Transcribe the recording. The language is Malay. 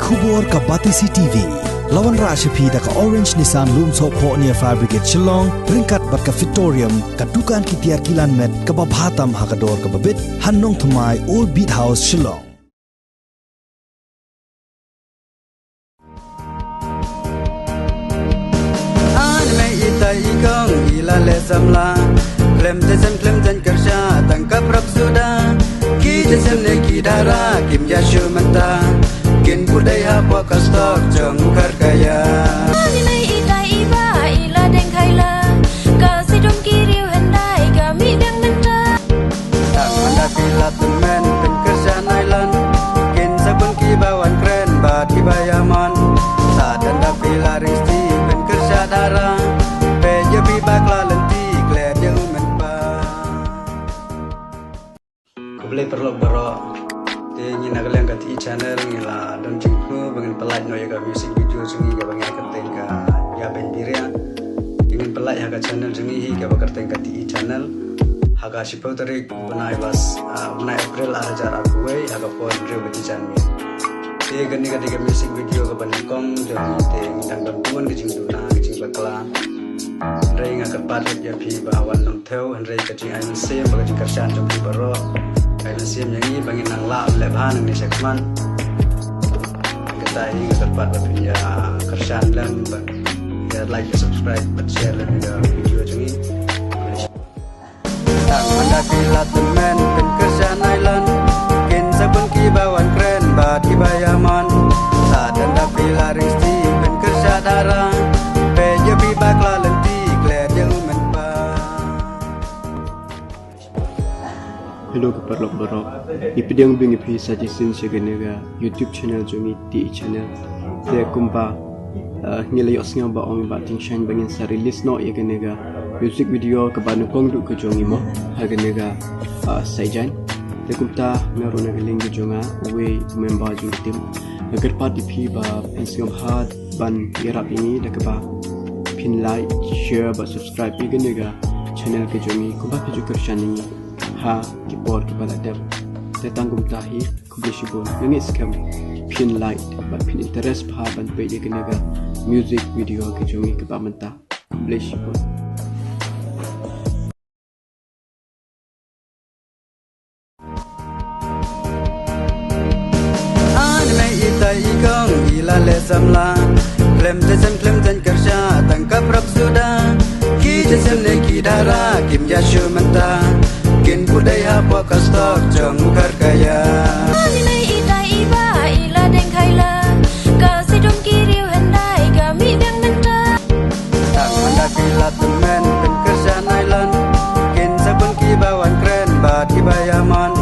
Kubor ka Batisi TV. Lawan Rashapi da ka Orange Nissan Loom So Po near Fire Brigade Shillong. Ringkat bat ka Victorium ka dukan ki tiar kilan met ka babhatam hakador ka babit. Hannong Thumai Old Beat House Shillong. Ikong ilale samla klem ten kersha tangkap rap sudah ki tesem ne ki dara kim yashu menta kin budai hapwa kastok jong karkaya ani mai ita iba ila deng khaila ka sidum kiriu handai kami dang menta tak manda pila temen pen kersha nailan kin sabun ki bawan kren bat ki bayaman sadan da pila risti pen kersha dara Jabi bakla lenti glad yang menpa. Kublai perlu berok. Ini nak lihat kat channel ni lah. Dan cingku pengen pelaj no ya music video sungi ke pengen kerten ka ya bendiria. Ingin pelaj ya channel sungi hi ke kerten kat channel. Haga sipau tarik benai bas benai April ajar aku ya ke pon review di channel. Te gani kat music video ke peningkong jadi te ngidang bantuan ke cingdu na ke cing bakla. Ray nga kapalit ya pi bawan nom theo han ray kajing ay sim baga jing karsyan jom pi baro ay sim yang i bangin nang la lebhan ni sekman kita hi nga kapat ba pi ya karsyan lang ba ya like subscribe but share lang ga video jing i tak manda pila temen pen karsyan island kin sabun ki bawan kren ba ki bayaman sadan da pila risti pen karsyan dara pe jabi bakla Hello keperlok berok. Ipidang bingi pi suggestion segenega YouTube channel jongi ti channel. Dia kumpa ngilai osnga ba ong ba ting shine bangin sa release no ya genega music video ke banu kong du ke jongi mo ha genega saijan. Dia kumta ngaro na galing ke jonga we member ju tim. Agar party pi ba pensing hard ban yarap ini dak ba pin like share ba subscribe pi genega channel ke jongi kumpa pi ju kershan ini. Ha kipor kepada dem datang tahi kublisibun nangis kam pin like but pin interest pa ban pe ye kenaga music video ke jongi ke pamenta kublisibun ani mai ita ikong ilale samla klem ten kersha tangkap rap sudah ki tesem ne ki dara kim yashu menta kin budai hapwa kastok jong karkaya ani mai ita iba ila deng khaila ka sidum kiriu handai kami dang menta tak manda pila temen pen kersha nailan kin sabun ki bawan kren bat ki bayaman